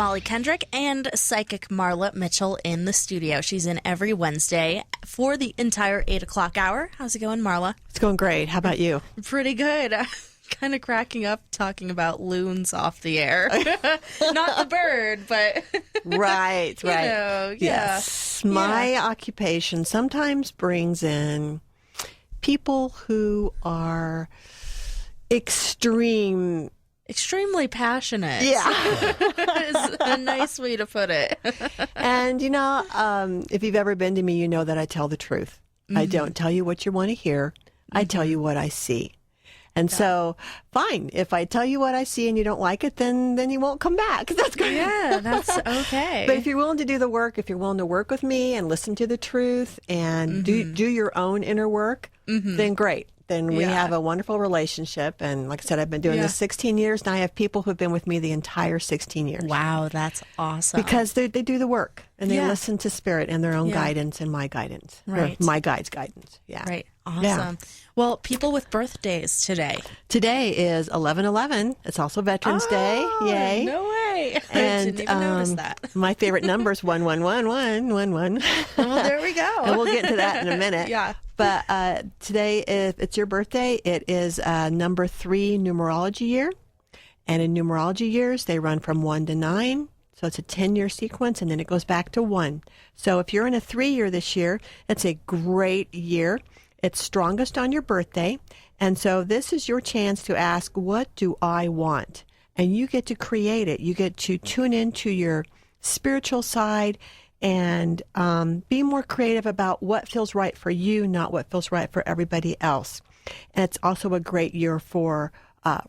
Mollie Kendrick and psychic Marla Mitchell in the studio. She's in every Wednesday for the entire 8 o'clock hour. How's it going, Marla? It's going great. How about you? Pretty good. Kind of cracking up talking about loons off the air. Not the bird, but right. You know, yeah. Yes. My occupation sometimes brings in people who are extremely passionate. Yeah. Is a nice way to put it. And, if you've ever been to me, you know that I tell the truth. Mm-hmm. I don't tell you what you want to hear. Mm-hmm. I tell you what I see. And so, fine. If I tell you what I see and you don't like it, then you won't come back. That's good. Yeah, that's okay. But if you're willing to do the work, if you're willing to work with me and listen to the truth and do your own inner work, then great. Then we have a wonderful relationship. And like I said, I've been doing this 16 years, and I have people who've been with me the entire 16 years. Wow, that's awesome. Because they do the work, and they listen to Spirit and their own guidance and my guidance. Right. Or my guide's guidance. Yeah. Right. Awesome. Yeah. Well, people with birthdays today. Today is 11/11. It's also Veterans Day. Yay. No way. And, I didn't even notice that. My favorite number is 111111. Well, there we go. And we'll get into that in a minute. Yeah. But today, if it's your birthday, it is number 3 numerology year. And in numerology years, they run from 1 to 9. So it's a 10-year sequence, and then it goes back to 1. So if you're in a 3-year this year, it's a great year. It's strongest on your birthday. And so this is your chance to ask, what do I want? And you get to create it. You get to tune into your spiritual side and be more creative about what feels right for you, not what feels right for everybody else. And it's also a great year for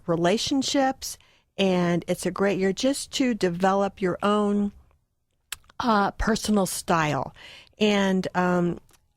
relationships, and it's a great year just to develop your own personal style. And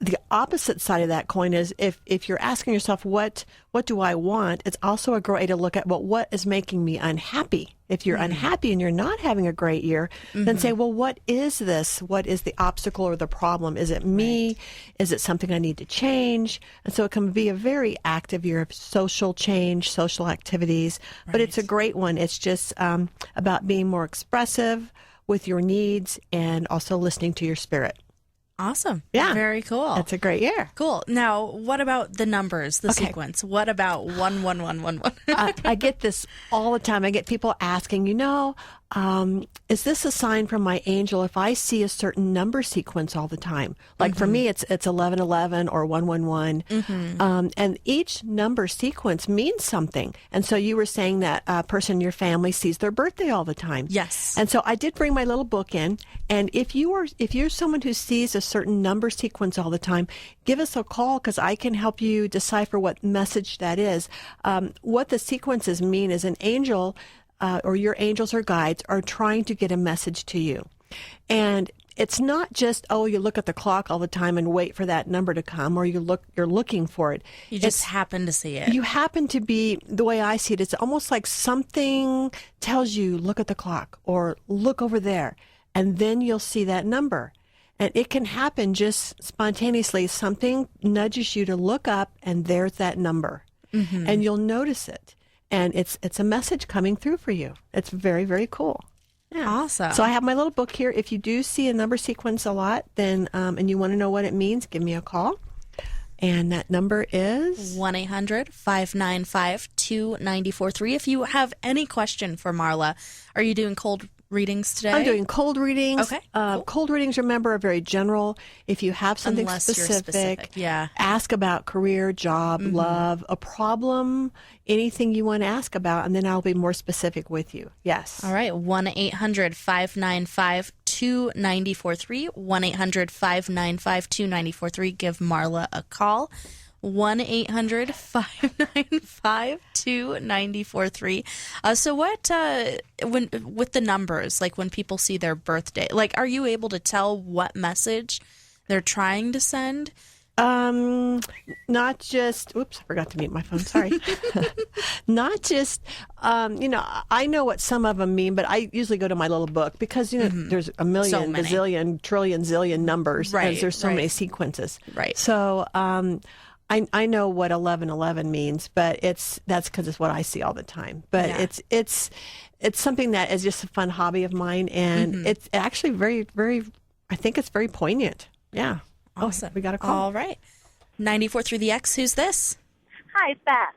the opposite side of that coin is if you're asking yourself, what do I want? It's also a great way to look at, well, what is making me unhappy? If you're unhappy and you're not having a great year, then say, well, what is this? What is the obstacle or the problem? Is it me? Right. Is it something I need to change? And so it can be a very active year of social change, social activities, but it's a great one. It's just about being more expressive with your needs and also listening to your spirit. Awesome. Yeah. Very cool. It's a great year. Cool. Now, what about the numbers, the sequence? What about 11111? I get this all the time. I get people asking, is this a sign from my angel if I see a certain number sequence all the time? Like for me, it's 1111 or 111. And each number sequence means something. And so you were saying that a person in your family sees their birthday all the time. Yes. And so I did bring my little book in. And if you're someone who sees a certain number sequence all the time, give us a call because I can help you decipher what message that is. What the sequences mean is an angel or your angels or guides are trying to get a message to you. And it's not just, you look at the clock all the time and wait for that number to come, or you're looking for it. You just happen to see it. You happen to be, the way I see it, it's almost like something tells you, look at the clock or look over there, and then you'll see that number. And it can happen just spontaneously. Something nudges you to look up, and there's that number. And you'll notice it. And it's a message coming through for you. It's very, very cool. Yeah. Awesome. So I have my little book here. If you do see a number sequence a lot, then and you want to know what it means, give me a call. And that number is 1-800-595-2943. If you have any question for Marla, are you doing cold readings today? I'm doing cold readings. Okay. Cool. Cold readings, remember, are very general. If you have something specific, ask about career, job, love, a problem, anything you want to ask about, and then I'll be more specific with you. Yes. All right. 1-800-595-2943. 1-800-595-2943. Give Marla a call. 1-800-595-2943. So what, when with the numbers, like when people see their birthday, like, are you able to tell what message they're trying to send? Not just, oops, I forgot to mute my phone. Sorry. Not just, I know what some of them mean, but I usually go to my little book because, there's a million, bazillion, trillion, zillion numbers. Right. There's so many sequences. Right. So, I know what 1111 means, but that's because it's what I see all the time. But Yeah. it's something that is just a fun hobby of mine, and it's actually very, very, I think it's very poignant. Yeah. Awesome. Oh, we got a call. All right. 94 through the X. Who's this? Hi, it's Beth.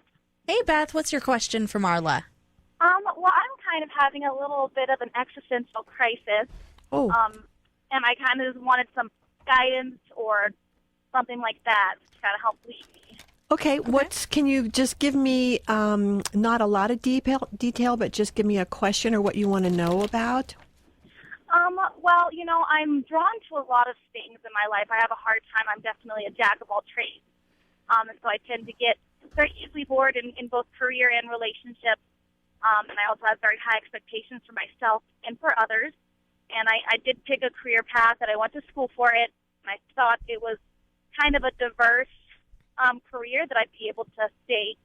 Hey, Beth. What's your question for Marla? Well, I'm kind of having a little bit of an existential crisis, Oh, and I kind of wanted some guidance or something like that to kind of help lead me. okay. Can you just give me not a lot of detail, but just give me a question or what you want to know about? Well, I'm drawn to a lot of things in my life. I have a hard time. I'm definitely a jack of all trades. And so I tend to get very easily bored in both career and relationships. And I also have very high expectations for myself and for others. And I did pick a career path that I went to school for it. And I thought it was kind of a diverse career that I'd be able to stay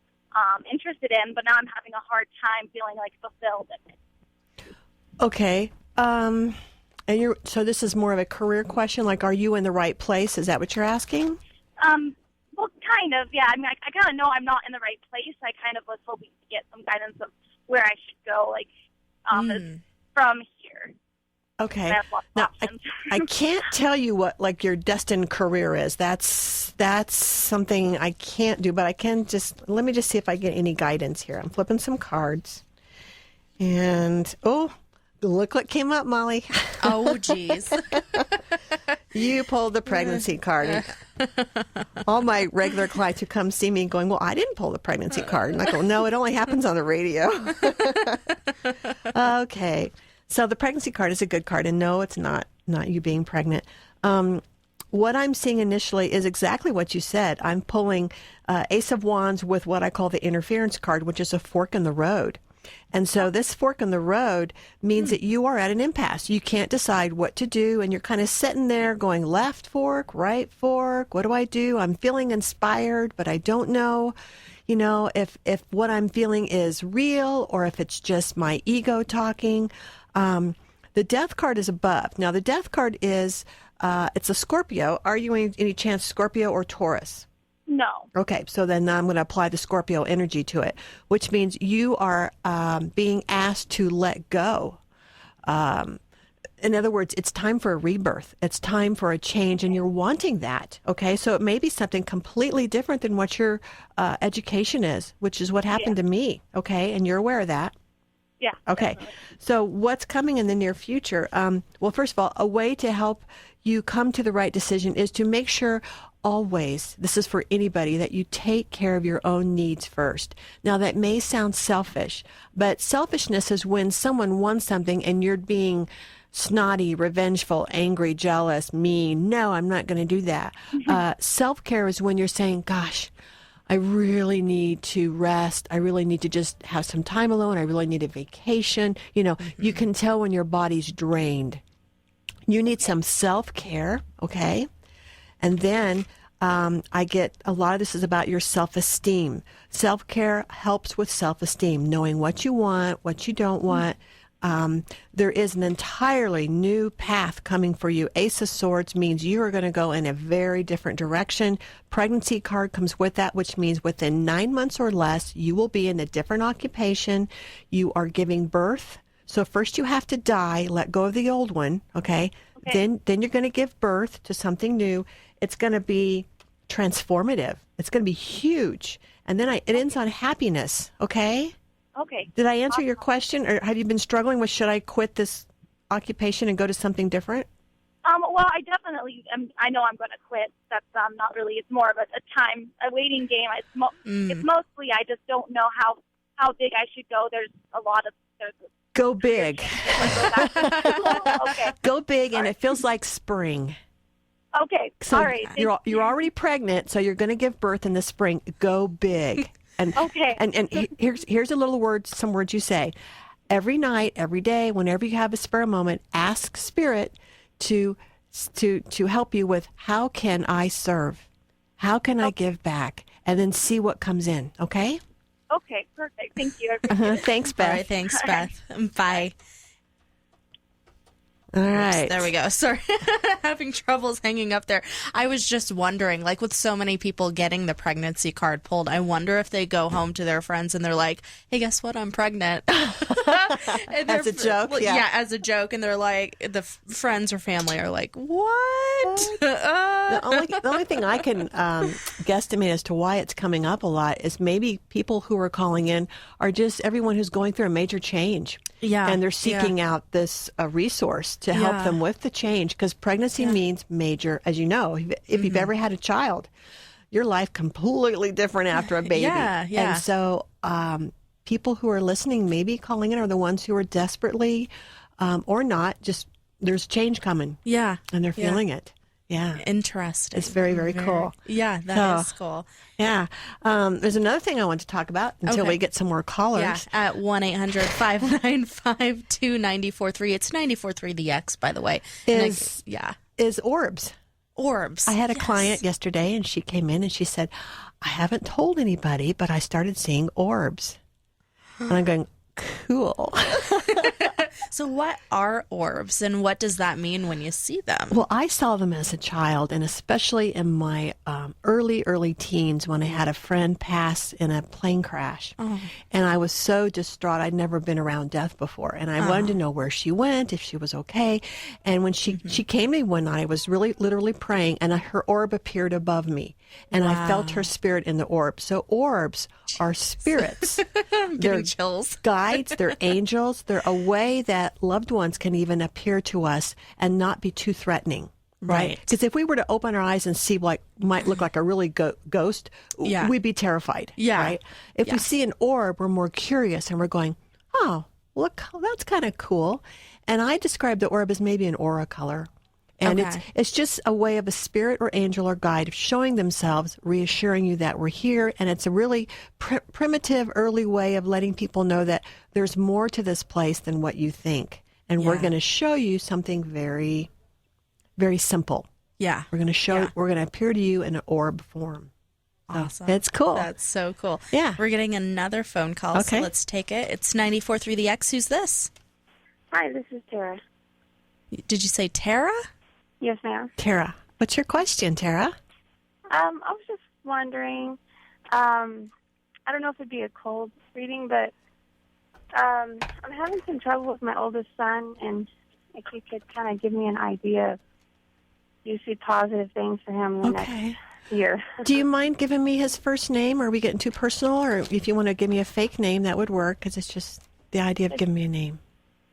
interested in. But now I'm having a hard time feeling like fulfilled in it. Okay. And so this is more of a career question. Like, are you in the right place? Is that what you're asking? Well, kind of, yeah. I mean, I kind of know I'm not in the right place. I kind of was hoping to get some guidance of where I should go, like, from here. Okay. I have lots of Now, options. I can't tell you what, like, your destined career is. That's something I can't do, but I can let me just see if I get any guidance here. I'm flipping some cards. And, look what came up, Molly. Oh, geez. You pulled the pregnancy card. All my regular clients who come see me going, well, I didn't pull the pregnancy card. And I go, no, it only happens on the radio. Okay. So the pregnancy card is a good card. And no, it's not you being pregnant. What I'm seeing initially is exactly what you said. I'm pulling Ace of Wands with what I call the interference card, which is a fork in the road. And so this fork in the road means that you are at an impasse. You can't decide what to do, and you're kind of sitting there going left fork, right fork. What do I do? I'm feeling inspired, but I don't know, if what I'm feeling is real or if it's just my ego talking. The death card is above. Now, the death card is, it's a Scorpio. Are you any chance Scorpio or Taurus? No. Okay, so then I'm going to apply the Scorpio energy to it, which means you are being asked to let go. In other words, it's time for a rebirth. It's time for a change, and you're wanting that. Okay, so it may be something completely different than what your education is, which is what happened to me. Okay, and you're aware of that. Yeah. Okay, definitely. so what's coming in the near future? Well, first of all, a way to help you come to the right decision is to make sure always, this is for anybody, that you take care of your own needs first. Now, that may sound selfish, but selfishness is when someone wants something and you're being snotty, revengeful, angry, jealous, mean. No, I'm not going to do that. Self-care is when you're saying, gosh, I really need to rest. I really need to just have some time alone. I really need a vacation. You can tell when your body's drained. You need some self-care, okay? And then I get a lot of this is about your self-esteem. Self-care helps with self-esteem, knowing what you want, what you don't want. There is an entirely new path coming for you. Ace of Swords means you are going to go in a very different direction. Pregnancy card comes with that, which means within 9 months or less, you will be in a different occupation. You are giving birth. So first you have to die, let go of the old one, okay? Then you're going to give birth to something new. It's going to be transformative. It's going to be huge. And then it ends on happiness, okay? Okay. Did I answer your question, or have you been struggling with should I quit this occupation and go to something different? Well, I definitely I know I'm going to quit. That's not really. It's more of a waiting game. It's mostly I just don't know how big I should go. There's a lot of Go big. Okay. Go big, and it feels like spring. Okay. So All right. you're already pregnant, so you're going to give birth in the spring. Go big. And Okay. And here's some words you say. Every night, every day, whenever you have a spare moment, ask Spirit to help you with how can I serve? How can I give back? And then see what comes in, okay? Okay, perfect. Thank you. I appreciate it. Thanks, Beth. All right, thanks, Beth. Bye. All right. There we go. Sorry, having troubles hanging up there. I was just wondering, like with so many people getting the pregnancy card pulled, I wonder if they go home to their friends and they're like, "Hey, guess what? I'm pregnant." As a joke, yeah, as a joke, and they're like, the friends or family are like, "What?" The only thing I can guesstimate as to why it's coming up a lot is maybe people who are calling in are just everyone who's going through a major change. Yeah. And they're seeking out this resource to help them with the change, because pregnancy means major, as you know, if you've ever had a child, your life completely different after a baby. Yeah. And so people who are listening, maybe calling in, are the ones who are desperately or not, just there's change coming. Yeah. And they're feeling it. Yeah. Interesting. It's very, very cool. Yeah, that is cool. Yeah. There's another thing I want to talk about until we get some more callers. Yeah, at 1-800-595-2943. It's 943 the X, by the way. Is orbs. Orbs. I had a client yesterday, and she came in and she said, I haven't told anybody, but I started seeing orbs. And I'm going, cool. So what are orbs, and what does that mean when you see them? Well, I saw them as a child, and especially in my early teens when I had a friend pass in a plane crash. Oh. And I was so distraught. I'd never been around death before, and I wanted to know where she went, if she was okay. And when she came to me one night, I was really literally praying, and her orb appeared above me, and I felt her spirit in the orb. So orbs are spirits. I'm getting chills. Guides, they're angels. They're a way that loved ones can even appear to us and not be too threatening, right? Because if we were to open our eyes and see what might look like a really ghost, we'd be terrified, right? If we see an orb, we're more curious and we're going, oh, look, that's kind of cool. And I describe the orb as maybe an aura color. And it's just a way of a spirit or angel or guide showing themselves, reassuring you that we're here. And it's a really primitive, early way of letting people know that there's more to this place than what you think. And we're going to show you something very, very simple. Yeah. We're going to show, we're going to appear to you in an orb form. Awesome. It's cool. That's so cool. Yeah. We're getting another phone call, so let's take it. It's 94.3 the X. Who's this? Hi, this is Tara. Did you say Tara? Yes, ma'am. Tara, what's your question, Tara? I was just wondering, I don't know if it'd be a cold reading, but I'm having some trouble with my oldest son, and if you could kind of give me an idea, you see positive things for him in the next year. Do you mind giving me his first name? Or are we getting too personal? Or if you want to give me a fake name, that would work, because it's just the idea of giving me a name.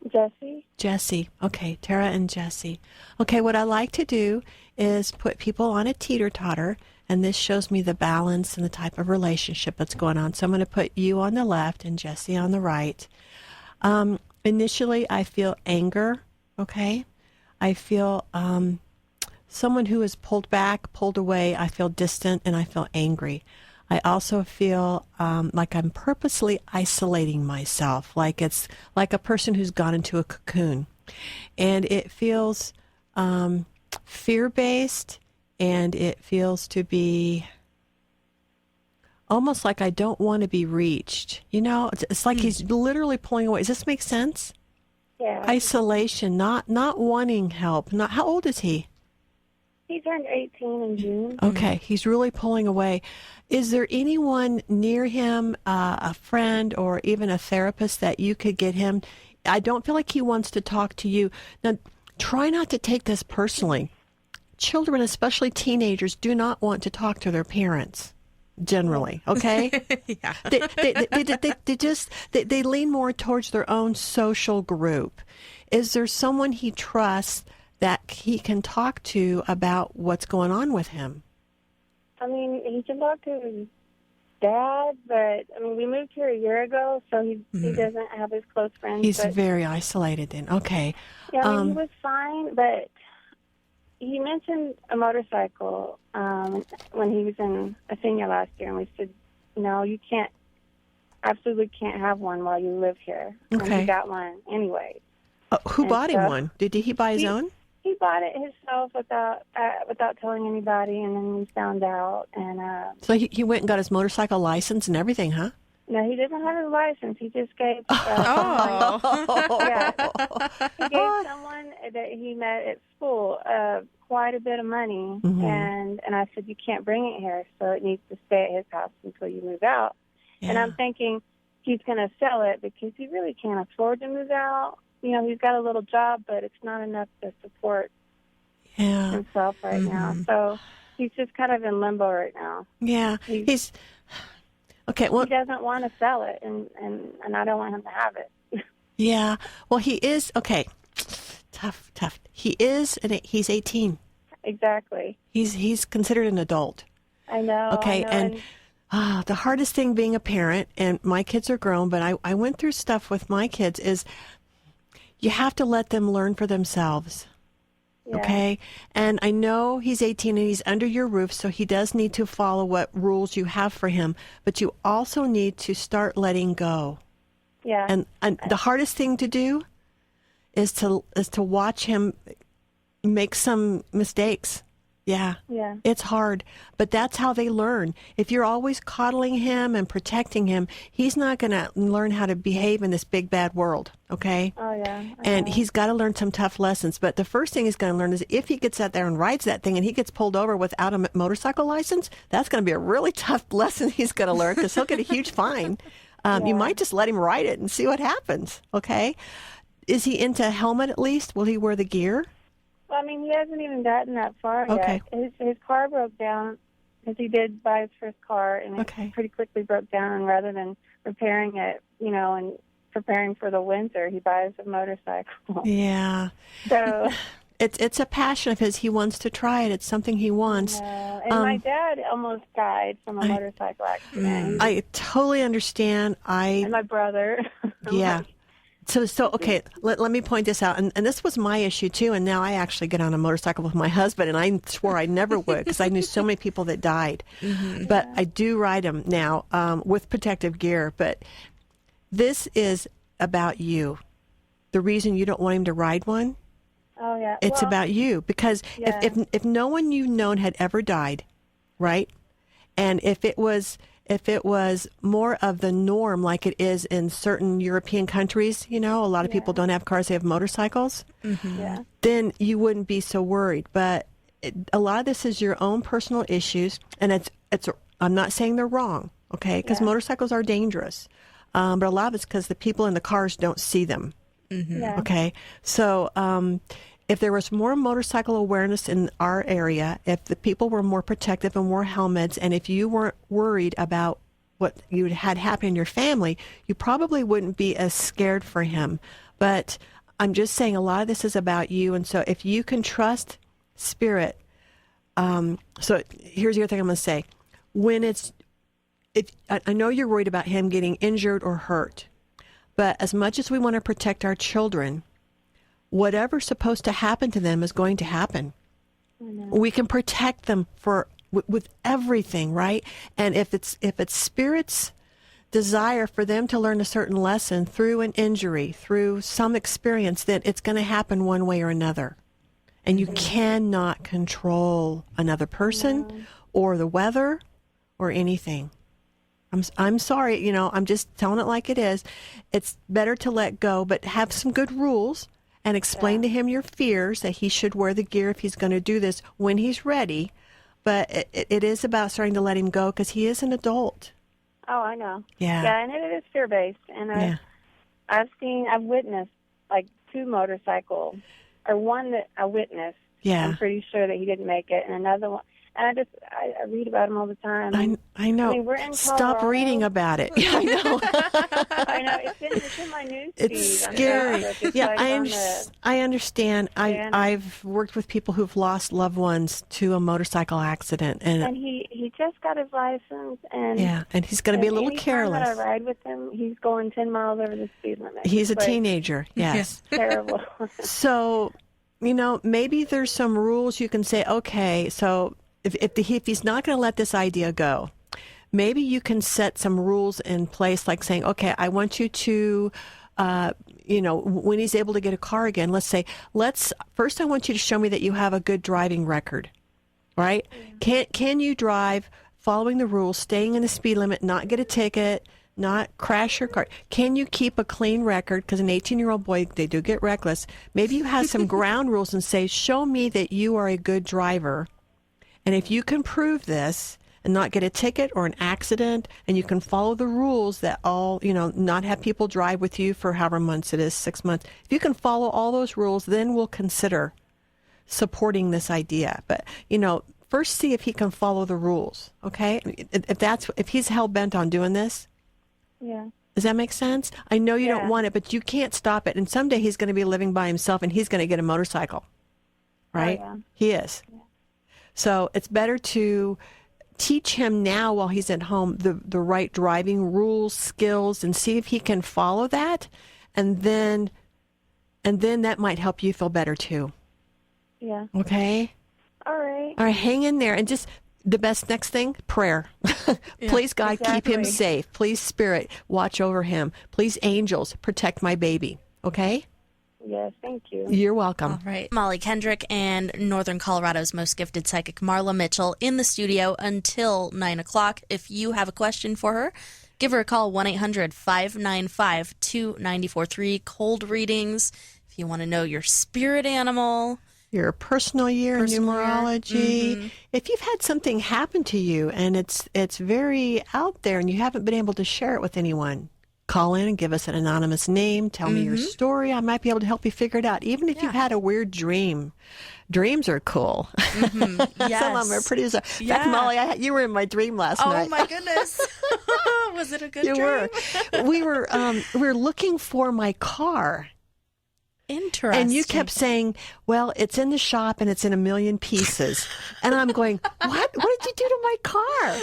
Jesse. Jesse. Okay, Tara and Jesse. Okay, what I like to do is put people on a Teeter Totter, and this shows me the balance and the type of relationship that's going on. So I'm going to put you on the left and Jesse on the right. Initially, I feel anger, okay? I feel someone who is pulled back, pulled away. I feel distant, and I feel angry. I also feel like I'm purposely isolating myself, like it's like a person who's gone into a cocoon. And it feels fear-based, and it feels to be almost like I don't want to be reached. You know, it's like he's literally pulling away. Does this make sense? Yeah. Isolation, not wanting help. Not. How old is he? He turned 18 in June. Okay, he's really pulling away. Is there anyone near him, a friend or even a therapist that you could get him? I don't feel like he wants to talk to you. Now, try not to take this personally. Children, especially teenagers, do not want to talk to their parents, generally, okay? Yeah. They lean more towards their own social group. Is there someone he trusts that he can talk to about what's going on with him? I mean, he can talk to his dad, but, I mean, we moved here a year ago, so he doesn't have his close friends. He's very isolated then. Okay. Yeah, I mean, he was fine, but he mentioned a motorcycle when he was in a senior last year, and we said, no, you absolutely can't have one while you live here. Okay. And he got one anyway. Who bought him one? Did he buy his own? He bought it himself without telling anybody, and then we found out. And so he went and got his motorcycle license and everything, huh? No, he didn't have his license. He just gave. He gave someone that he met at school quite a bit of money, Mm-hmm. and I said, you can't bring it here, so it needs to stay at his house until you move out. Yeah. And I'm thinking he's going to sell it because he really can't afford to move out. You know, he's got a little job, but it's not enough to support Yeah. himself right now. So he's just kind of in limbo right now. Yeah. He's okay. Well, He doesn't want to sell it, and I don't want him to have it. yeah. Well, he is okay. Tough. He is, and he's 18. Exactly. He's considered an adult. I know. Okay, I know, and the hardest thing being a parent, and my kids are grown, but I went through stuff with my kids, is you have to let them learn for themselves. yeah. Okay? And I know he's 18 and he's under your roof, so he does need to follow what rules you have for him, but you also need to start letting go. Yeah. And the hardest thing to do is to watch him make some mistakes. Yeah. Yeah. It's hard, but that's how they learn. If you're always coddling him and protecting him, he's not going to learn how to behave in this big bad world, okay? Oh, yeah. And he's got to learn some tough lessons. But the first thing he's going to learn is if he gets out there and rides that thing and he gets pulled over without a motorcycle license, that's going to be a really tough lesson he's going to learn because he'll get a huge fine. You might just let him ride it and see what happens, okay? Is he into a helmet at least? Will he wear the gear? Well, I mean, he hasn't even gotten that far Okay. yet. His car broke down because he did buy his first car, and it pretty quickly broke down. And rather than repairing it, you know, and preparing for the winter, he buys a motorcycle. Yeah. So It's a passion of his. He wants to try it. It's something he wants. and my dad almost died from a motorcycle accident. I totally understand. And my brother. Yeah. So okay, let me point this out. And this was my issue too. And now I actually get on a motorcycle with my husband, and I swore I never would because I knew so many people that died. But I do ride them now with protective gear. But this is about you. The reason you don't want him to ride one, Oh, yeah. it's about you. Because if no one you've known had ever died, right? And if it was more of the norm like it is in certain European countries, you know, a lot of people don't have cars, they have motorcycles, then you wouldn't be so worried. But a lot of this is your own personal issues, and I'm not saying they're wrong, okay, because motorcycles are dangerous. But a lot of it's because the people in the cars don't see them, okay? So if there was more motorcycle awareness in our area, if the people were more protective and wore helmets, and if you weren't worried about what you had happen in your family, you probably wouldn't be as scared for him. But I'm just saying a lot of this is about you. And so if you can trust Spirit, so here's the other thing I'm going to say. I know you're worried about him getting injured or hurt, but as much as we want to protect our children, whatever's supposed to happen to them is going to happen. We can protect them with everything, right? And if it's Spirit's desire for them to learn a certain lesson through an injury, through some experience, then it's going to happen one way or another. And you cannot control another person or the weather or anything. I'm sorry, you know, I'm just telling it like it is. It's better to let go, but have some good rules. And explain to him your fears, that he should wear the gear if he's going to do this when he's ready. But it is about starting to let him go because he is an adult. Oh, I know. Yeah. Yeah, and it is fear-based. And I've witnessed like one that I witnessed. Yeah. I'm pretty sure that he didn't make it, and another one. And I read about him all the time. I know. I mean, we're in Stop Colorado. reading about it. Yeah, I know. I know. It's in my news It's feed. scary. It's Yeah, like I understand. Yeah. I've worked with people who've lost loved ones to a motorcycle accident, and he just got his license, and and he's going to be a little anytime careless. that I ride with him, he's going 10 miles over the speed limit. He's a Like, teenager. Yes. Terrible. So, you know, maybe there's some rules you can say. Okay, so if he's not going to let this idea go, maybe you can set some rules in place, like saying, okay, I want you to, you know, when he's able to get a car again, let's say, first I want you to show me that you have a good driving record, right? Can you drive following the rules, staying in the speed limit, not get a ticket, not crash your car. Can you keep a clean record? Because an 18-year-old boy, they do get reckless. Maybe you have some ground rules and say, show me that you are a good driver. And if you can prove this and not get a ticket or an accident, and you can follow the rules that all, not have people drive with you for however months it is, 6 months. If you can follow all those rules, then we'll consider supporting this idea. But, first see if he can follow the rules, okay? If he's hell-bent on doing this. Yeah. Does that make sense? I know you don't want it, but you can't stop it. And someday he's going to be living by himself, and he's going to get a motorcycle, right? Oh, yeah. He is. Yeah. So it's better to teach him now while he's at home the right driving rules, skills, and see if he can follow that. And then that might help you feel better too. Yeah. Okay? All right. All right, hang in there. And just the best next thing, prayer. Please, God, keep him safe. Please, Spirit, watch over him. Please, angels, protect my baby. Okay? Yes, thank you. You're welcome. All right. Mollie Kendrick and Northern Colorado's most gifted psychic, Marla Mitchell, in the studio until 9 o'clock. If you have a question for her, give her a call, 1-800-595-2943. Cold readings. If you want to know your spirit animal, your personal year in numerology. Mm-hmm. If you've had something happen to you and it's very out there and you haven't been able to share it with anyone, call in and give us an anonymous name. Tell me your story. I might be able to help you figure it out. Even if you've had a weird dream. Dreams are cool. Mm-hmm. Yes. Some of them are pretty. In fact, Molly, you were in my dream last night. Oh my goodness! Was it a good dream? You were. We were looking for my car. Interesting. And you kept saying, well, it's in the shop and it's in a million pieces. And I'm going, what? What did you do to my car?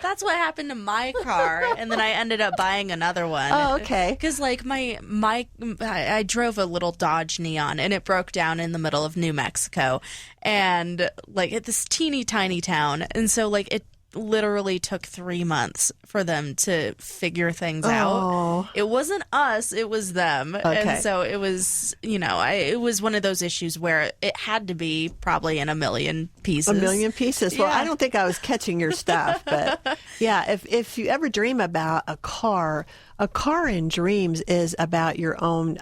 That's what happened to my car. And then I ended up buying another one. Oh, okay. Because I drove a little Dodge Neon and it broke down in the middle of New Mexico. And at this teeny tiny town. And so it literally took 3 months for them to figure things out. It wasn't us, it was them. Okay. And so it was, it was one of those issues where it had to be probably in a million pieces. A million pieces. Well, I don't think I was catching your stuff, but yeah, if you ever dream about a car in dreams is about your own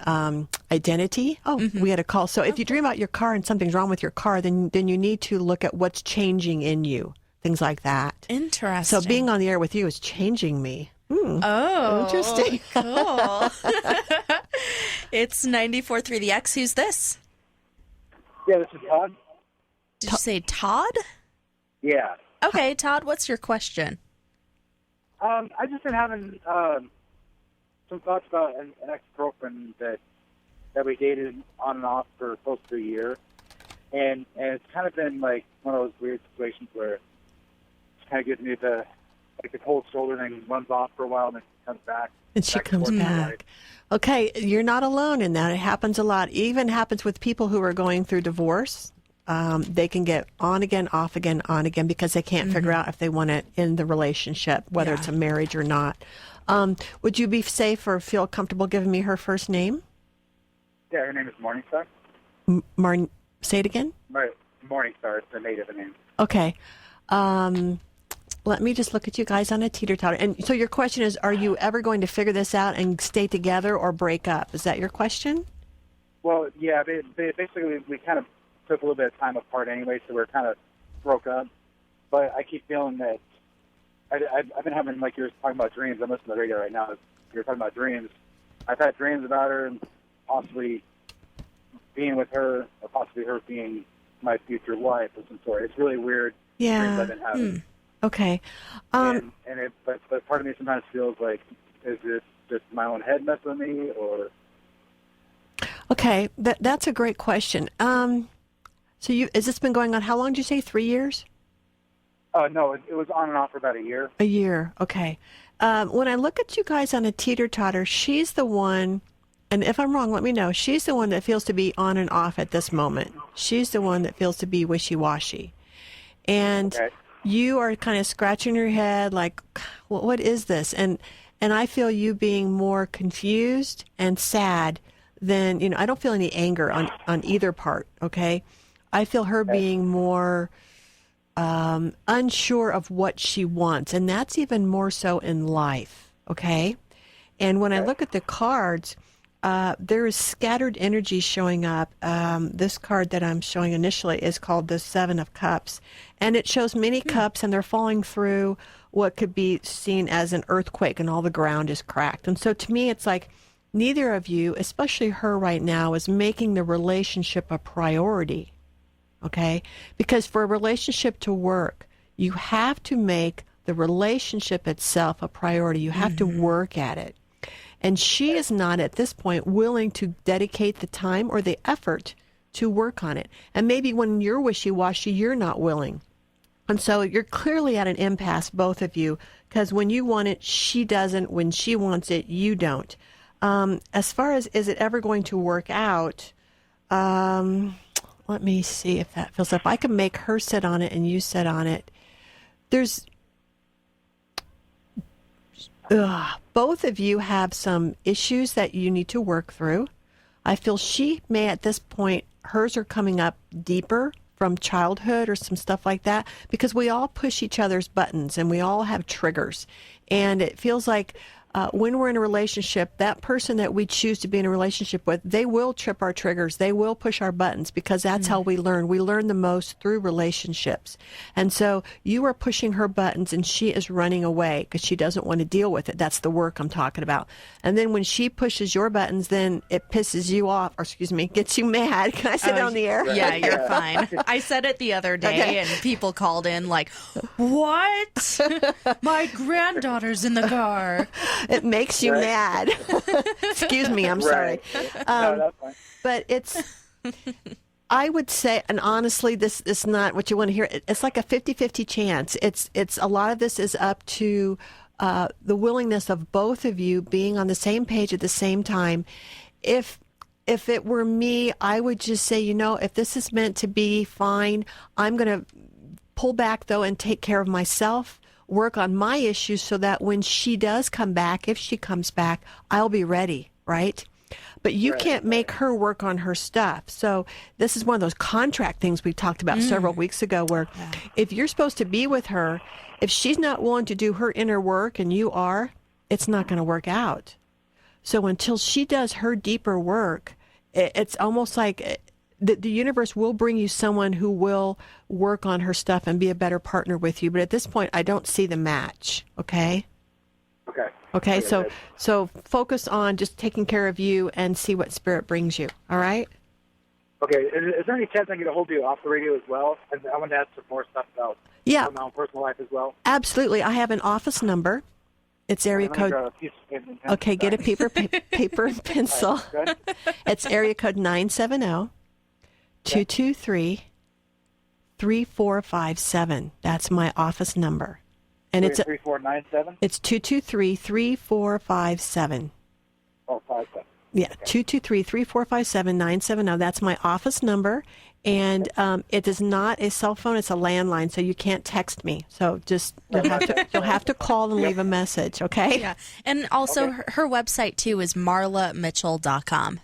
identity. We had a call. So if you dream about your car and something's wrong with your car, then you need to look at what's changing in you. Things like that. Interesting. So being on the air with you is changing me. Oh, interesting. Cool. It's 94.3 The X. Who's this? Yeah, this is Todd. Did you say Todd? Yeah. Okay, Todd, what's your question? I just been having some thoughts about an ex-girlfriend that we dated on and off for close to a year. And it's kind of been one of those weird situations where kind of gives me the cold shoulder thing, runs off for a while, and then comes back. And she comes back. Okay, you're not alone in that. It happens a lot. It even happens with people who are going through divorce. They can get on again, off again, on again, because they can't figure out if they want to end the relationship, whether it's a marriage or not. Would you be safe or feel comfortable giving me her first name? Yeah, her name is Morningstar. Say it again? Morningstar. It's the native name. Okay. Let me just look at you guys on a Teeter Totter. And so your question is, are you ever going to figure this out and stay together or break up? Is that your question? Well, yeah. Basically, we kind of took a little bit of time apart anyway, so we're kind of broke up. But I keep feeling that I've been having, you were talking about dreams. I'm listening to the radio right now. You're talking about dreams. I've had dreams about her and possibly being with her, or possibly her being my future wife of some sort. It's really weird. Yeah. Dreams I've been having. Okay. But part of me sometimes feels like, is this just my own head messing with me, or? Okay, that's a great question. So has this been going on? How long did you say? 3 years? No, it was on and off for about a year. A year. Okay. When I look at you guys on a Teeter Totter, she's the one. And if I'm wrong, let me know. She's the one that feels to be on and off at this moment. She's the one that feels to be wishy-washy. And you are kind of scratching your head like, what is this? And I feel you being more confused and sad than, I don't feel any anger on either part, okay? I feel her being more unsure of what she wants. And that's even more so in life, okay? And when I look at the cards, there is scattered energy showing up. This card that I'm showing initially is called the Seven of Cups, and it shows many cups, and they're falling through what could be seen as an earthquake, and all the ground is cracked. And so to me, it's like neither of you, especially her right now, is making the relationship a priority, okay? Because for a relationship to work, you have to make the relationship itself a priority. You have to work at it. And she is not at this point willing to dedicate the time or the effort to work on it. And maybe when you're wishy-washy, you're not willing. And so you're clearly at an impasse, both of you, because when you want it, she doesn't. When she wants it, you don't. As far as is it ever going to work out, let me see if that feels up. I can make her sit on it and you sit on it. Both of you have some issues that you need to work through. I feel she may at this point, hers are coming up deeper from childhood or some stuff like that, because we all push each other's buttons and we all have triggers. And it feels like when we're in a relationship, that person that we choose to be in a relationship with, they will trip our triggers. They will push our buttons, because that's how we learn. We learn the most through relationships. And so you are pushing her buttons and she is running away because she doesn't want to deal with it. That's the work I'm talking about. And then when she pushes your buttons, then it pisses you off, or excuse me, gets you mad. Can I say that on the air? Yeah, you're fine. I said it the other day and people called in like, what? My granddaughter's in the car. It makes you mad. Excuse me, I'm sorry. No, that's fine. But it's, I would say, and honestly, this is not what you want to hear. It's like a 50-50 chance. It's a lot of this is up to the willingness of both of you being on the same page at the same time. If it were me, I would just say, if this is meant to be, fine. I'm going to pull back, though, and take care of myself, work on my issues so that when she does come back, if she comes back, I'll be ready, right? But you can't make her work on her stuff. So this is one of those contract things we talked about several weeks ago, where if you're supposed to be with her, if she's not willing to do her inner work and you are, it's not going to work out. So until she does her deeper work, it's almost like the universe will bring you someone who will work on her stuff and be a better partner with you. But at this point, I don't see the match. Okay. Okay. So focus on just taking care of you and see what spirit brings you. All right. Okay. Is there any chance I can get a hold of you off the radio as well? And I want to ask some more stuff about my own personal life as well. Absolutely. I have an office number. It's area code. Okay. Get a paper and pencil. It's area code 970-223-3457. That's my office number. And it's 3497? It's 223-3457. Oh, 57. Yeah, 223-3457-970. That's my office number. And it is not a cell phone, it's a landline, so you can't text me. So just you'll have to call and leave a message, okay? Yeah. And also her website too is marlamitchell.com.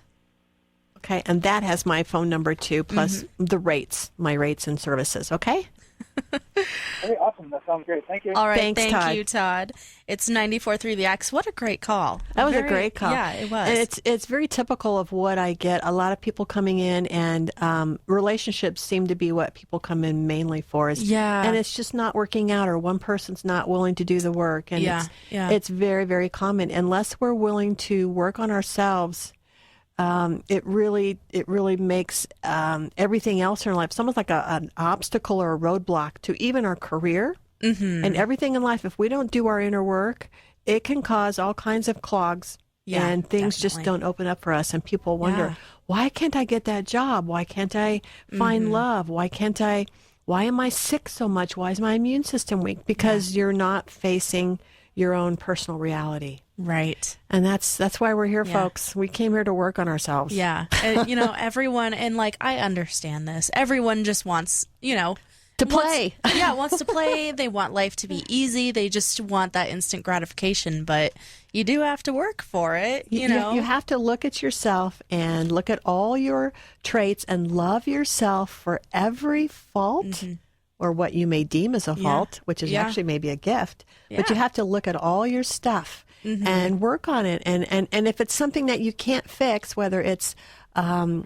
Okay, and that has my phone number too, plus the rates, my rates and services, okay? Okay, awesome. That sounds great. Thank you. All right, Thanks, thank Todd. you, Todd. It's 94.3 The X. What a great call. That was a great call. Yeah, it was. And it's very typical of what I get. A lot of people coming in, and relationships seem to be what people come in mainly for. And it's just not working out, or one person's not willing to do the work. And it's very, very common. Unless we're willing to work on ourselves, it really makes everything else in our life, it's almost like an obstacle or a roadblock to even our career and everything in life. If we don't do our inner work, it can cause all kinds of clogs and things just don't open up for us. And people wonder, why can't I get that job? Why can't I find love? Why am I sick so much? Why is my immune system weak? Because you're not facing your own personal reality. Right. And that's why we're here, folks. We came here to work on ourselves. Yeah. Everyone, and I understand this. Everyone just wants, to play. Wants to play. They want life to be easy. They just want that instant gratification, but you do have to work for it, you know. You have to look at yourself and look at all your traits and love yourself for every fault or what you may deem as a fault, which is actually maybe a gift. But you have to look at all your stuff and work on it. And if it's something that you can't fix, whether it's a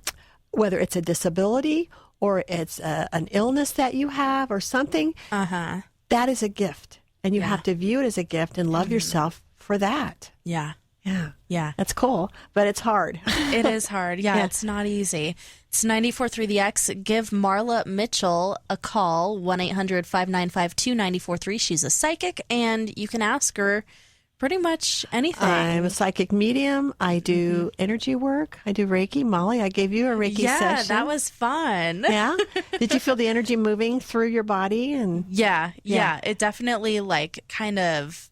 disability or it's an illness that you have or something, that is a gift. And you have to view it as a gift and love yourself for that. Yeah. Yeah. Yeah. That's cool, but it's hard. It is hard. Yeah, it's not easy. It's 94.3 The X. Give Marla Mitchell a call, 1-800-595-2943. She's a psychic, and you can ask her pretty much anything. I'm a psychic medium. I do energy work. I do Reiki. Molly, I gave you a Reiki session. Yeah, that was fun. Yeah? Did you feel the energy moving through your body? And Yeah. It definitely, like, kind of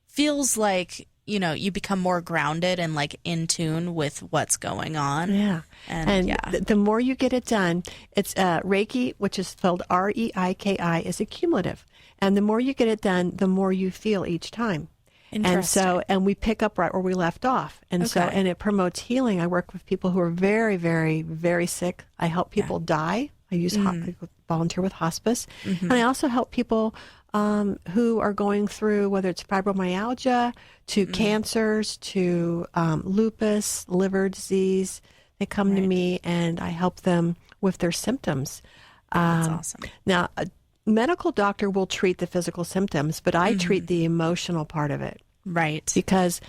feels like, you know, you become more grounded and like in tune with what's going on. Yeah. And the more you get it done, it's Reiki, which is spelled Reiki, is accumulative. And the more you get it done, the more you feel each time. Interesting. And we pick up right where we left off. And and it promotes healing. I work with people who are very, very, very sick. I help people die. I use I volunteer with hospice. And I also help people who are going through, whether it's fibromyalgia, to cancers, to lupus, liver disease. They come to me and I help them with their symptoms. That's awesome. Now, a medical doctor will treat the physical symptoms, but I treat the emotional part of it. Right. Because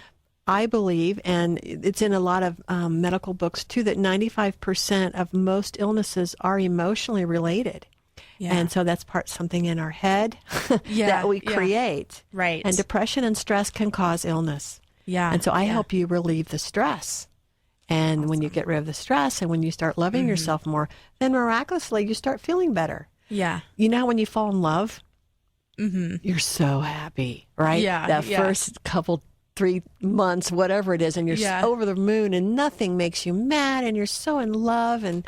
I believe, and it's in a lot of medical books too, that 95% of most illnesses are emotionally related. Yeah. And so that's something in our head that we create. Right. And depression and stress can cause illness. Yeah. And so I help you relieve the stress. And when you get rid of the stress and when you start loving yourself more, then miraculously you start feeling better. Yeah. You know, when you fall in love, you're so happy, right? Yeah. That first couple 3 months, whatever it is, and you're over the moon and nothing makes you mad and you're so in love and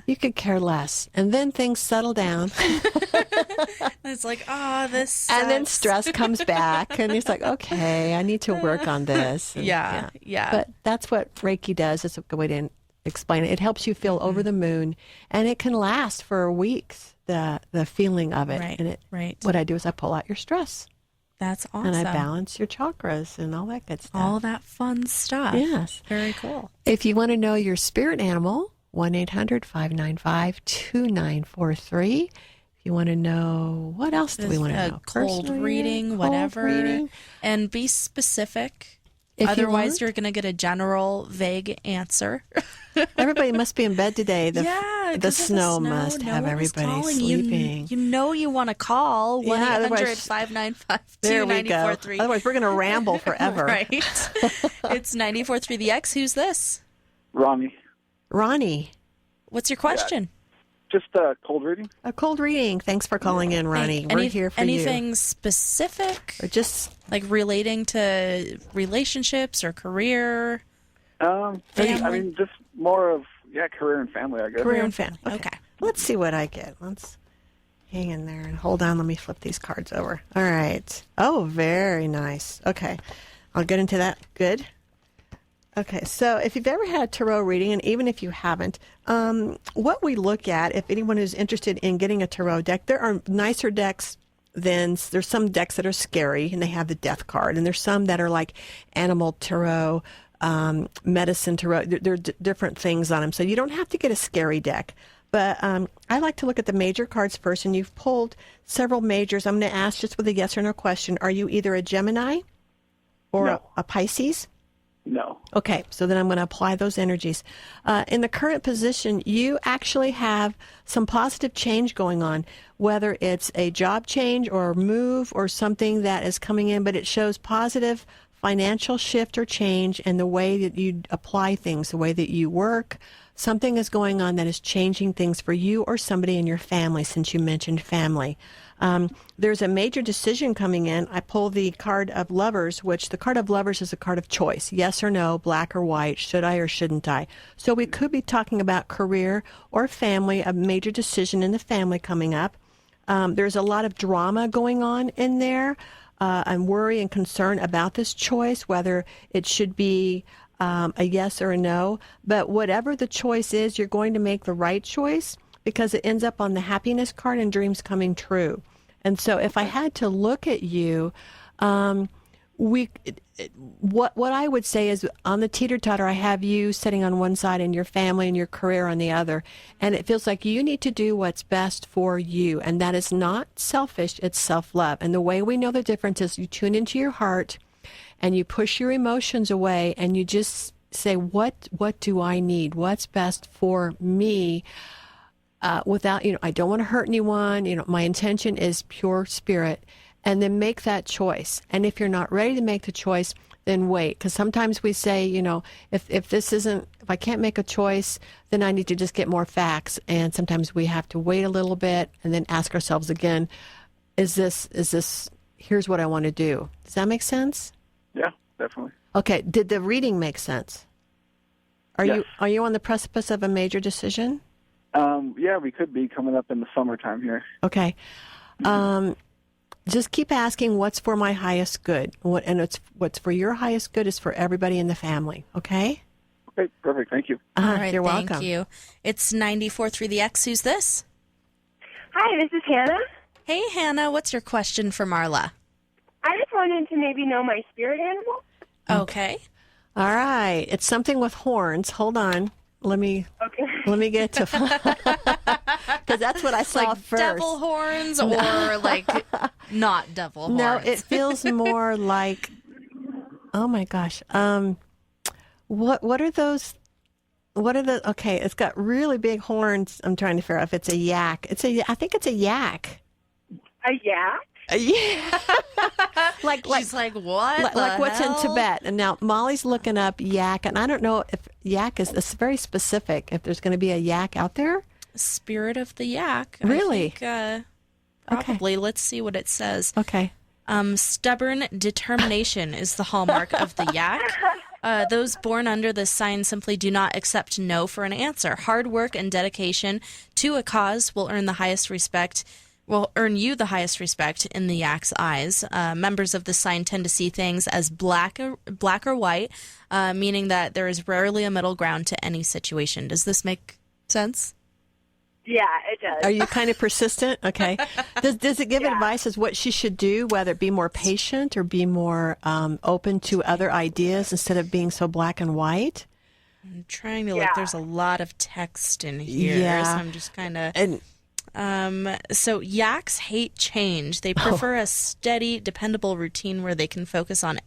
you could care less. And then things settle down. It's like, this sucks. And then stress comes back and it's like, okay, I need to work on this. And, yeah. But that's what Reiki does. It's a good way to explain it. It helps you feel over the moon and it can last for weeks, the feeling of it. Right, and right. What I do is I pull out your stress. That's awesome. And I balance your chakras and all that good stuff. All that fun stuff. Yes. Very cool. If you want to know your spirit animal, 1-800-595-2943. If you want to know, what else do we want to know? Cold reading, whatever. Reading. And be specific. If Otherwise, you're going to get a general, vague answer. Everybody must be in bed today. The the snow must have everybody sleeping. You know you want to call 1-800-595-2943. There we go. Otherwise, we're going to ramble forever. Right. It's 94.3 The X. Who's this? Ronnie. What's your question? Just a cold reading. A cold reading. Thanks for calling in, Ronnie. We're here for anything specific? Or just like relating to relationships or career? I mean, just more of career and family, I guess. Career and family. Okay. Let's see what I get. Let's hang in there and hold on. Let me flip these cards over. All right. Oh, very nice. Okay. I'll get into that. Good. Okay, so if you've ever had a tarot reading, and even if you haven't, what we look at, if anyone is interested in getting a tarot deck, there are nicer decks than, there's some decks that are scary, and they have the death card, and there's some that are like animal tarot, medicine tarot. There are different things on them, so you don't have to get a scary deck. But I like to look at the major cards first, and you've pulled several majors. I'm going to ask just with a yes or no question. Are you either a Gemini or a Pisces? No. Okay, so then I'm going to apply those energies. In the current position, you actually have some positive change going on, whether it's a job change or a move or something that is coming in, but it shows positive financial shift or change in the way that you apply things, the way that you work. Something is going on that is changing things for you or somebody in your family, since you mentioned family. There's a major decision coming in. I pull the card of Lovers, which the card of Lovers is a card of choice. Yes or no, black or white, should I or shouldn't I? So we could be talking about career or family, a major decision in the family coming up. There's a lot of drama going on in there. I'm worried and concerned about this choice, whether it should be a yes or a no. But whatever the choice is, you're going to make the right choice, because it ends up on the happiness card and dreams coming true. And so if I had to look at you, what I would say is on the Teeter Totter, I have you sitting on one side and your family and your career on the other. And it feels like you need to do what's best for you. And that is not selfish, it's self-love. And the way we know the difference is you tune into your heart and you push your emotions away and you just say, what do I need? What's best for me? Without, I don't want to hurt anyone. My intention is pure spirit. And then make that choice. And if you're not ready to make the choice, then wait. Because sometimes we say, if I can't make a choice, then I need to just get more facts. And sometimes we have to wait a little bit and then ask ourselves again, is this, here's what I want to do. Does that make sense? Yeah, definitely. Okay. Did the reading make sense? Yes. Are you on the precipice of a major decision? Yeah, we could be coming up in the summertime here. Okay. Just keep asking what's for my highest good. What's for your highest good is for everybody in the family, okay? Okay, perfect. Thank you. All right, you're welcome. Thank you. It's 94.3 The X. Who's this? Hi, this is Hannah. Hey, Hannah. What's your question for Marla? I just wanted to maybe know my spirit animal. Okay. All right. It's something with horns. Hold on. Let me get to because that's what I saw like first. Devil horns or like not devil horns? No, it feels more like. Oh my gosh. What are those? What are the? Okay, it's got really big horns. I'm trying to figure out if it's a yak. I think it's a yak. A yak? Yeah. She's like, what? Like what's in Tibet? And now Mollie's looking up yak, and I don't know if yak is very specific. If there's going to be a yak out there, Spirit of the yak. Really? I think, probably. Okay. Let's see what it says. Okay. Stubborn determination is the hallmark of the yak. Those born under this sign simply do not accept no for an answer. Hard work and dedication to a cause will earn you the highest respect in the yak's eyes. Members of the sign tend to see things as black or white, meaning that there is rarely a middle ground to any situation. Does this make sense? Yeah, it does. Are you kind of persistent? Okay. Does it give advice as what she should do, whether it be more patient or be more open to other ideas instead of being so black and white? I'm trying to look. There's a lot of text in here, so I'm just kind of... So yaks hate change. They prefer a steady, dependable routine where they can focus on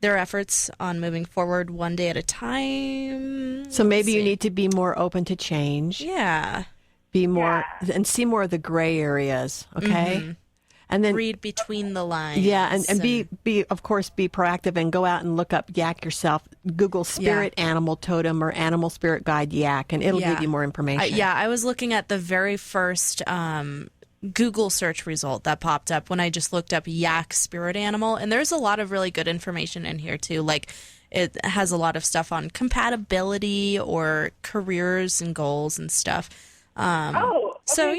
their efforts on moving forward one day at a time. So maybe you need to be more open to change. Yeah. Be more and see more of the gray areas. Okay. Mm-hmm. And then read between the lines. Yeah, and be of course be proactive and go out and look up yak yourself. Google spirit animal totem or animal spirit guide yak, and it'll give you more information. I was looking at the very first Google search result that popped up when I just looked up yak spirit animal, and there's a lot of really good information in here too. Like it has a lot of stuff on compatibility or careers and goals and stuff. So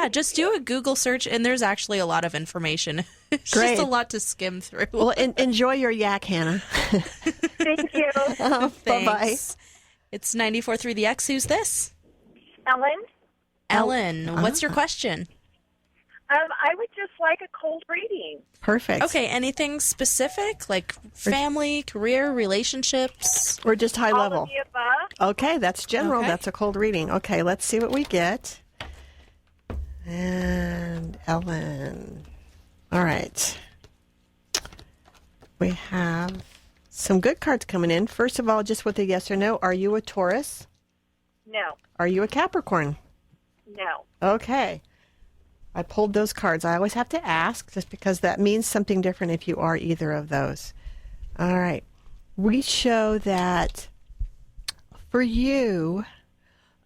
just do a Google search, and there's actually a lot of information. It's just a lot to skim through. Well, enjoy your yak, Hannah. Thank you. Bye-bye. It's 94.3 The X. Who's this? Ellen. What's your question? I would just like a cold reading. Perfect. Okay, anything specific, like family, career, relationships? Or just high level? All of the above. Okay, that's general. Okay. That's a cold reading. Okay, let's see what we get. And Ellen. All right. We have some good cards coming in. First of all, just with a yes or no, are you a Taurus? No. Are you a Capricorn? No. Okay. I pulled those cards. I always have to ask just because that means something different if you are either of those. All right. We show that for you,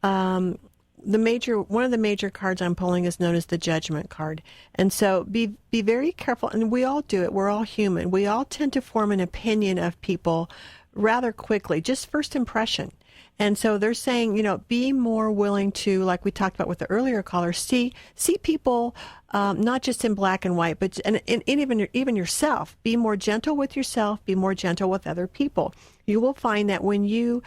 one of the major cards I'm pulling is known as the Judgment card. And so be very careful. And we all do it. We're all human. We all tend to form an opinion of people rather quickly, just first impression. And so they're saying, be more willing to, like we talked about with the earlier caller, see people not just in black and white, but and even yourself. Be more gentle with yourself. Be more gentle with other people. You will find that when you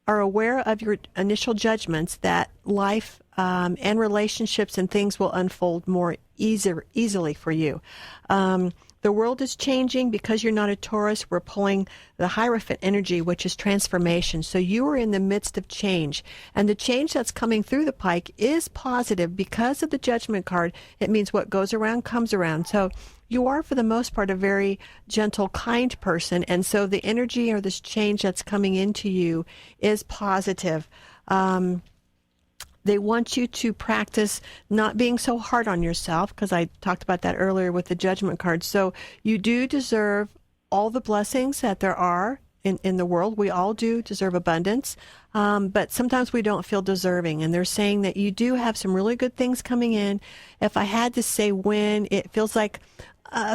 are aware of your initial judgments, that life and relationships and things will unfold more easily for you. The world is changing. Because you're not a Taurus, we're pulling the Hierophant energy, which is transformation. So you are in the midst of change. And the change that's coming through the pike is positive. Because of the Judgment card, it means what goes around comes around. So you are, for the most part, a very gentle, kind person. And so the energy or this change that's coming into you is positive. They want you to practice not being so hard on yourself, because I talked about that earlier with the Judgment card. So you do deserve all the blessings that there are in the world. We all do deserve abundance, but sometimes we don't feel deserving. And they're saying that you do have some really good things coming in. If I had to say when, it feels like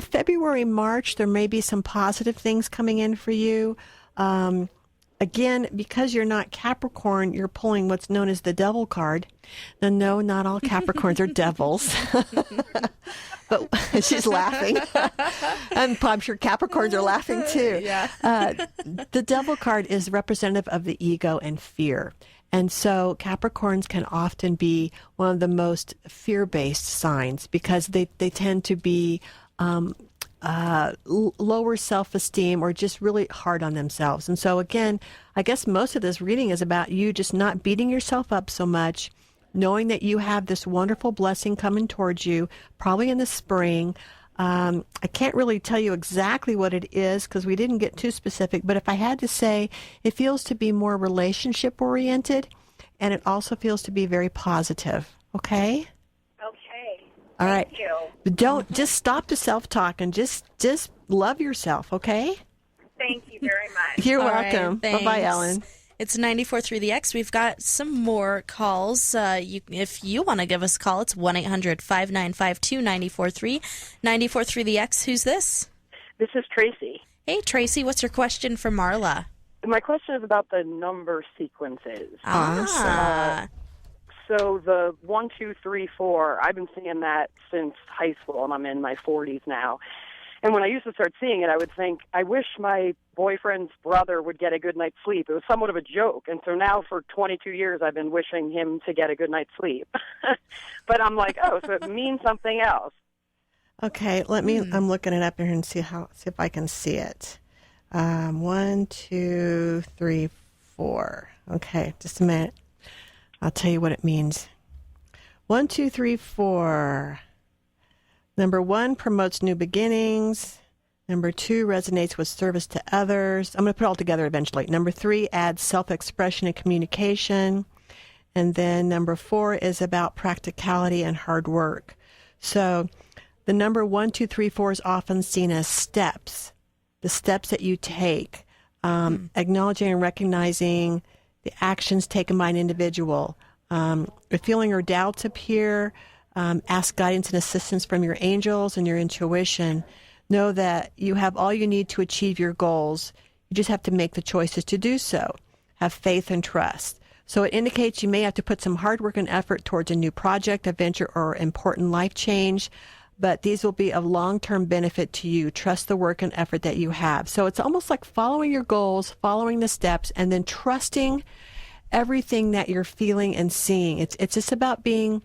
February, March, there may be some positive things coming in for you. Again, because you're not Capricorn, you're pulling what's known as the Devil card. Now, no, not all Capricorns are devils. But she's laughing. And I'm sure Capricorns are laughing too. Yeah. The Devil card is representative of the ego and fear. And so Capricorns can often be one of the most fear-based signs, because they tend to be lower self-esteem or just really hard on themselves. And so again, I guess most of this reading is about you just not beating yourself up so much, knowing that you have this wonderful blessing coming towards you, probably in the spring. I can't really tell you exactly what it is because we didn't get too specific, but if I had to say, it feels to be more relationship oriented, and it also feels to be very positive. Okay? Okay. All right. Thank you. But don't just stop the self-talk and just love yourself, okay? Thank you very much. You're All right, welcome. Bye-bye, thanks. Ellen. It's 94.3 The X. We've got some more calls. If you want to give us a call, it's 1-800-5952-943. 94.3 The X. Who's this? This is Tracy. Hey, Tracy. What's your question for Marla? My question is about the number sequences. Ah. So the 1, 2, 3, 4, I've been seeing that since high school, and I'm in my 40s now. And when I used to start seeing it, I would think, I wish my boyfriend's brother would get a good night's sleep. It was somewhat of a joke. And so now for 22 years, I've been wishing him to get a good night's sleep. But I'm like, oh, so it means something else. Okay, I'm looking it up here and see if I can see it. 1, 2, 3, 4. Okay, just a minute. I'll tell you what it means. 1, 2, 3, 4. Number 1 promotes new beginnings. Number 2 resonates with service to others. I'm going to put it all together eventually. Number 3 adds self-expression and communication. And then number 4 is about practicality and hard work. So the number 1, 2, 3, 4 is often seen as steps, the steps that you take, acknowledging and recognizing the actions taken by an individual. If feeling or doubts appear, ask guidance and assistance from your angels and your intuition. Know that you have all you need to achieve your goals. You just have to make the choices to do so. Have faith and trust. So it indicates you may have to put some hard work and effort towards a new project, a venture, or important life change, but these will be of long-term benefit to you. Trust the work and effort that you have. So it's almost like following your goals, following the steps, and then trusting everything that you're feeling and seeing. It's just about being,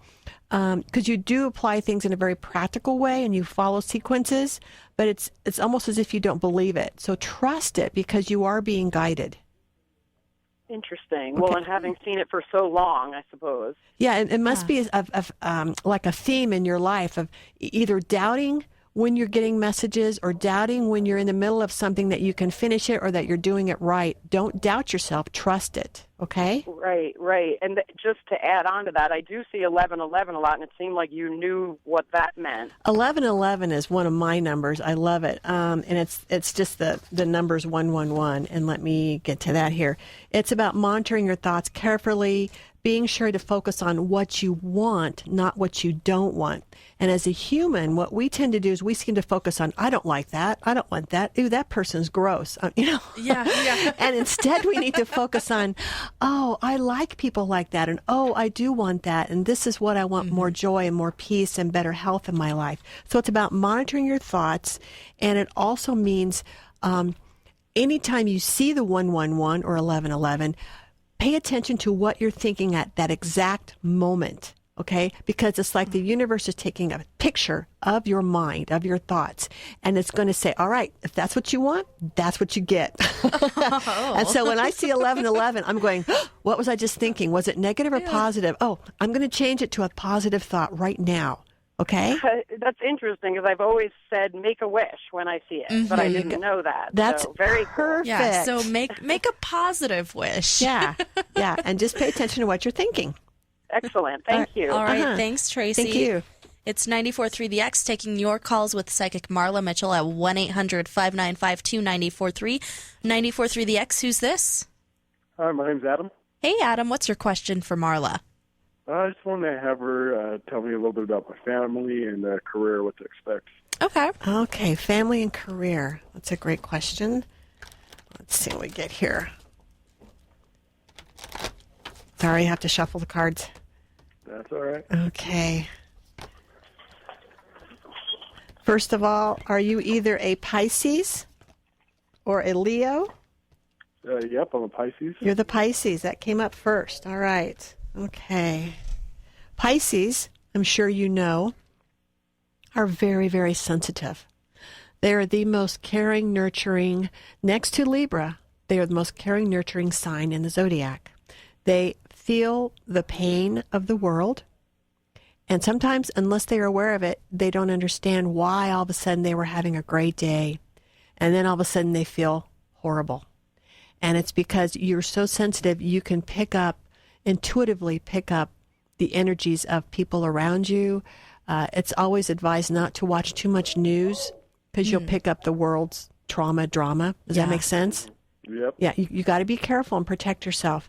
because you do apply things in a very practical way and you follow sequences, but it's almost as if you don't believe it. So trust it because you are being guided. Interesting. Okay. Well, and having seen it for so long, I suppose. Yeah, it must be like a theme in your life of either doubting when you're getting messages or doubting when you're in the middle of something that you can finish it or that you're doing it right. Don't doubt yourself. Trust it. Okay? Right. And just to add on to that, I do see 1111 a lot, and it seemed like you knew what that meant. 1111 is one of my numbers. I love it. And it's just the numbers 111. And let me get to that here. It's about monitoring your thoughts carefully, being sure to focus on what you want, not what you don't want. And as a human, what we tend to do is we seem to focus on, I don't like that. I don't want that. Ooh, that person's gross. Yeah. And instead we need to focus on, oh, I like people like that. And oh, I do want that. And this is what I want, more joy and more peace and better health in my life. So it's about monitoring your thoughts. And it also means anytime you see the 111 or 1111, pay attention to what you're thinking at that exact moment. Okay, because it's like the universe is taking a picture of your mind, of your thoughts, and it's going to say, all right, if that's what you want, that's what you get. And so when I see 1111, I'm going, what was I just thinking? Was it negative or positive? Oh, I'm going to change it to a positive thought right now. Okay? That's interesting because I've always said make a wish when I see it, but I didn't know that. That's so very perfect. Yeah, so make a positive wish. Yeah, and just pay attention to what you're thinking. Excellent. Thank you. All right. Thanks, Tracy. Thank you. It's 94.3 The X, taking your calls with psychic Marla Mitchell at 1-800-595-2943. 94.3 The X, who's this? Hi, my name's Adam. Hey, Adam, what's your question for Marla? I just wanted to have her tell me a little bit about my family and career, what to expect. Okay, family and career. That's a great question. Let's see what we get here. Sorry, I have to shuffle the cards. That's all right. Okay. First of all, are you either a Pisces or a Leo? Yep, I'm a Pisces. You're the Pisces. That came up first. All right. Okay. Pisces, I'm sure you know, are very, very sensitive. They are the most caring, nurturing, next to Libra, they are the most caring, nurturing sign in the zodiac. They feel the pain of the world. And sometimes, unless they are aware of it, they don't understand why all of a sudden they were having a great day. And then all of a sudden they feel horrible. And it's because you're so sensitive, you can intuitively pick up the energies of people around you. It's always advised not to watch too much news because you'll pick up the world's drama. Does that make sense? Yep. Yeah, you got to be careful and protect yourself.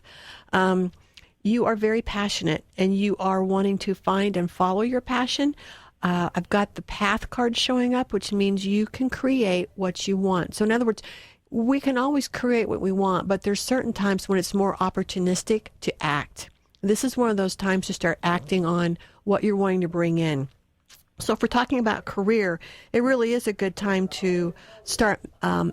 You are very passionate, and you are wanting to find and follow your passion. I've got the path card showing up, which means you can create what you want. So in other words, we can always create what we want, but there's certain times when it's more opportunistic to act. This is one of those times to start acting on what you're wanting to bring in. So if we're talking about career, it really is a good time to start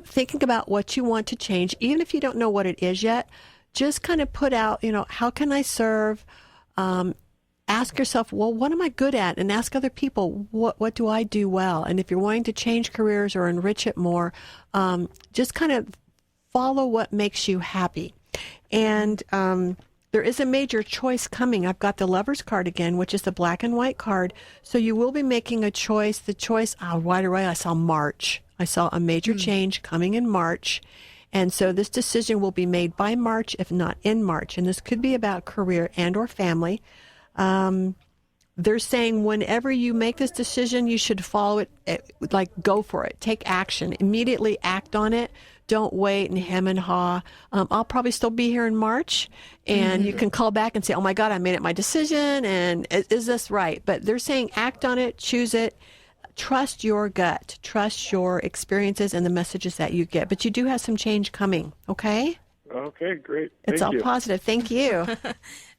thinking about what you want to change, even if you don't know what it is yet. Just kind of put out, how can I serve? Ask yourself, well, what am I good at? And ask other people, what do I do well? And if you're wanting to change careers or enrich it more, just kind of follow what makes you happy. And there is a major choice coming. I've got the Lover's card again, which is the black and white card. So you will be making a choice. The choice, right away, I saw March. I saw a major change coming in March. And so this decision will be made by March, if not in March. And this could be about career and or family. They're saying whenever you make this decision, you should follow it, go for it. Take action. Immediately act on it. Don't wait and hem and haw. I'll probably still be here in March, and you can call back and say, oh, my God, I made it my decision, and is this right? But they're saying act on it, choose it. Trust your gut. Trust your experiences and the messages that you get. But you do have some change coming, okay? Okay, great. It's all positive. Thank you.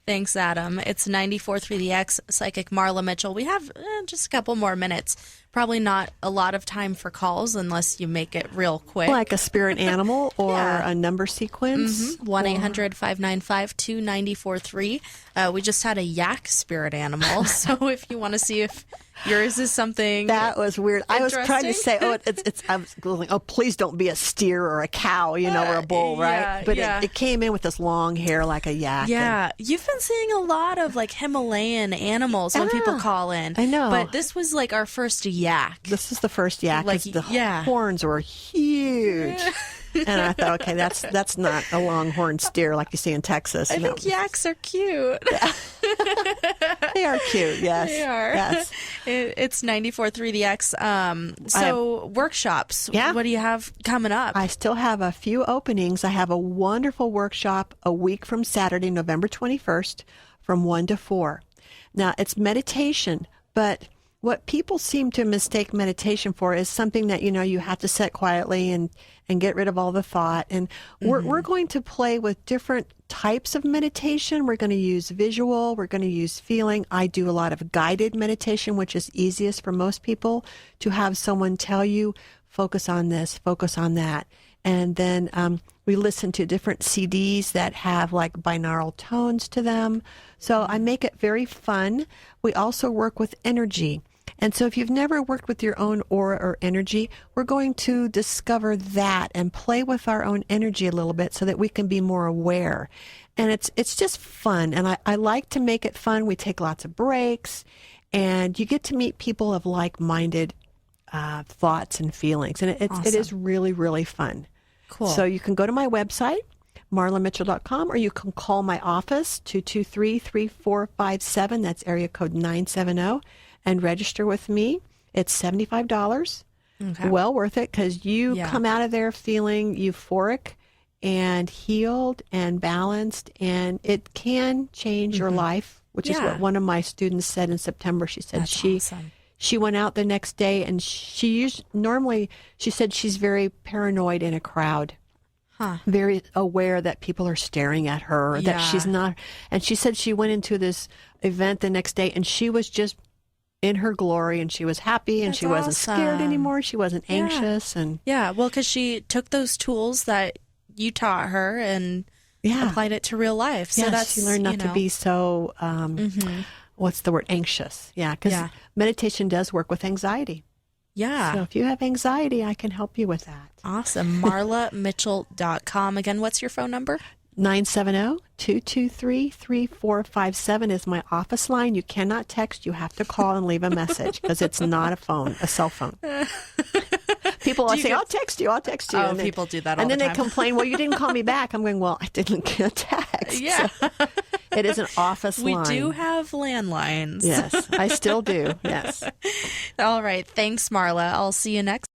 Thanks, Adam. It's 94.3 The X, psychic Marla Mitchell. We have just a couple more minutes. Probably not a lot of time for calls unless you make it real quick. Like a spirit animal or a number sequence. 1-800-595-2943. We just had a yak spirit animal. So if you want to see if yours is something that was weird. I was trying to say, I was going, please don't be a steer or a cow, or a bull, right? But it came in with this long hair like a yak. Yeah, you've been seeing a lot of Himalayan animals when people call in. I know. But this was our first yak. This is the first yak. The horns were huge. And I thought, okay, that's not a longhorn steer like you see in Texas. I think yaks are cute. They are cute, yes. They are. Yes. It's 94.3 The X. Workshops. Yeah. What do you have coming up? I still have a few openings. I have a wonderful workshop a week from Saturday, November 21st, from 1 to 4. Now, it's meditation, but what people seem to mistake meditation for is something that, you have to sit quietly and get rid of all the thought. And we're going to play with different types of meditation. We're going to use visual. We're going to use feeling. I do a lot of guided meditation, which is easiest for most people to have someone tell you, focus on this, focus on that. And then We listen to different CDs that have like binaural tones to them. So I make it very fun. We also work with energy. And so if you've never worked with your own aura or energy, we're going to discover that and play with our own energy a little bit so that we can be more aware. And it's just fun. And I like to make it fun. We take lots of breaks, and you get to meet people of like-minded thoughts and feelings. And it is really, really fun. Cool. So you can go to my website, marlamitchell.com, or you can call my office, 223-3457. That's area code 970, and register with me. It's $75. Okay. Well worth it, because you come out of there feeling euphoric and healed and balanced, and it can change your life, which is what one of my students said in September. She said she went out the next day, and she said she's very paranoid in a crowd. Very aware that people are staring at her, that she's not. And she said she went into this event the next day, and she was just in her glory, and she was happy, and she wasn't scared anymore. She wasn't anxious. And well, because she took those tools that you taught her and applied it to real life. So she learned not to be so, what's the word, anxious. Because meditation does work with anxiety. Yeah. So if you have anxiety, I can help you with that. Awesome. MarlaMitchell.com. Again, what's your phone number? 970-223-3457 is my office line. You cannot text. You have to call and leave a message, because it's not a cell phone. People will say, I'll text you. Oh, and people do that all the time. And then they complain, well, you didn't call me back. I'm going, well, I didn't get a text. Yeah. So it is an office line. We do have landlines. Yes, I still do. Yes. All right. Thanks, Marla. I'll see you next